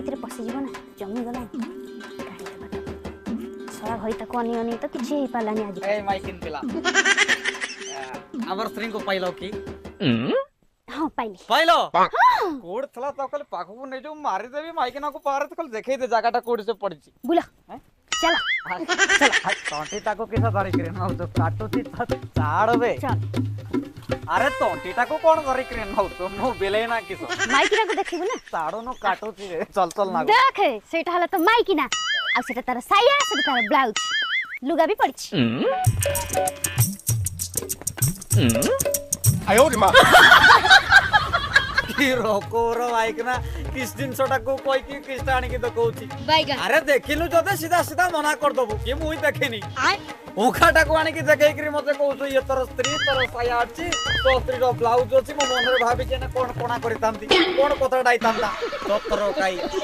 भितर पशिଯିବ ना जमी गला सरा घई तक अनी अनी तो किछि हे पालानी आज ए माइकिन पिला हमर स्त्री को पाइलो की हां पाइलो कोड थला तो कल पाखु नै जो मारी देबी माइकिना को पारे तो कल देखै दे जगाटा कोड से पड़ची बुला चला चल तोंटी ताको किसा धरी करे ना तो काटोती चाड़बे चल अरे तोंटी ताको कोन धरी करे ना तो मो बेले ना किसो माइकिना को देखिबो ना चाड़ो न काटोती रे चल चल ना देख सेटा हला तो माइकिना आ सेटा तार साया सेटा तार ब्लाउज लुगा भी पड़ची आयो रे मां की रोको रो माइकिना किस दिन सोटा को कोई की किस आनी की तो कहूची बैगन अरे देखिलु जदे सीधा सीधा मना कर दबो के मुई देखेनी ओखाटा को आनी की देखै करी मते कहू ये तोर स्त्री तोर साया अछि तो स्त्री रो ब्लाउज अछि मो मन रे भाबी जे ना कोन कोना करितांती कोन कथा डाइतांता तोर काई